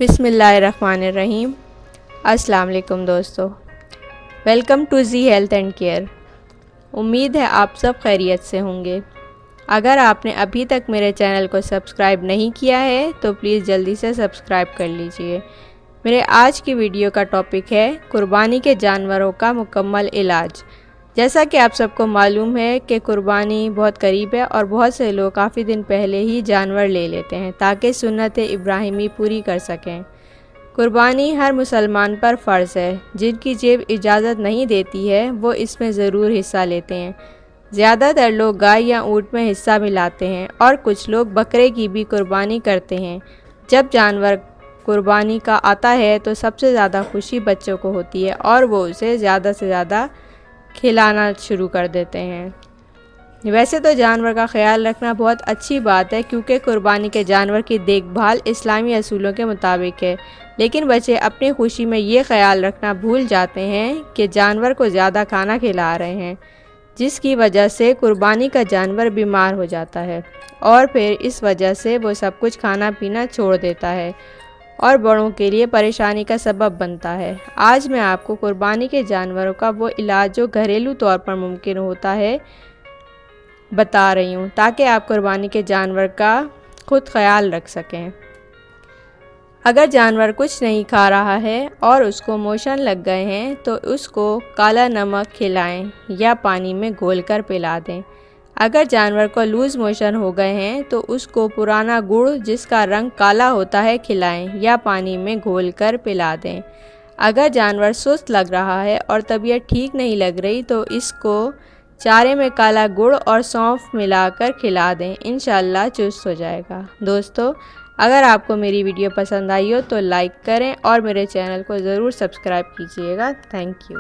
बिस्मिल्लाहिर्रहमानिर्रहीम। अस्सलाम वालेकुम दोस्तों, welcome to G health and care. उम्मीद है आप सब खैरियत से होंगे। अगर आपने अभी तक मेरे चैनल को सब्सक्राइब नहीं किया है तो प्लीज़ जल्दी से सब्सक्राइब कर लीजिए। मेरे आज की वीडियो का टॉपिक है कुर्बानी के जानवरों का मुकम्मल इलाज। जैसा कि आप सबको मालूम है कि कुर्बानी बहुत करीब है और बहुत से लोग काफ़ी दिन पहले ही जानवर ले लेते हैं ताकि सुन्नत इब्राहिमी पूरी कर सकें। कुर्बानी हर मुसलमान पर फ़र्ज़ है। जिनकी जेब इजाज़त नहीं देती है वो इसमें ज़रूर हिस्सा लेते हैं। ज़्यादातर लोग गाय या ऊँट में हिस्सा मिलाते हैं और कुछ लोग बकरे की भी कुर्बानी करते हैं। जब जानवर कुर्बानी का आता है तो सबसे ज़्यादा खुशी बच्चों को होती है और वो उसे ज़्यादा से ज़्यादा खिलाना शुरू कर देते हैं। वैसे तो जानवर का ख्याल रखना बहुत अच्छी बात है क्योंकि कुर्बानी के जानवर की देखभाल इस्लामी असूलों के मुताबिक है, लेकिन बच्चे अपनी खुशी में ये ख्याल रखना भूल जाते हैं कि जानवर को ज़्यादा खाना खिला रहे हैं, जिसकी वजह से कुर्बानी का जानवर बीमार हो जाता है और फिर इस वजह से वो सब कुछ खाना पीना छोड़ देता है और बड़ों के लिए परेशानी का सबब बनता है। आज मैं आपको कुर्बानी के जानवरों का वो इलाज जो घरेलू तौर पर मुमकिन होता है बता रही हूँ, ताकि आप कुर्बानी के जानवर का खुद ख्याल रख सकें। अगर जानवर कुछ नहीं खा रहा है और उसको मोशन लग गए हैं तो उसको काला नमक खिलाएं या पानी में घोलकर पिला दें। अगर जानवर को लूज़ मोशन हो गए हैं तो उसको पुराना गुड़ जिसका रंग काला होता है खिलाएं या पानी में घोलकर पिला दें। अगर जानवर सुस्त लग रहा है और तबीयत ठीक नहीं लग रही तो इसको चारे में काला गुड़ और सौंफ मिलाकर खिला दें, इंशाल्लाह चुस्त हो जाएगा। दोस्तों, अगर आपको मेरी वीडियो पसंद आई हो तो लाइक करें और मेरे चैनल को ज़रूर सब्सक्राइब कीजिएगा। Thank you.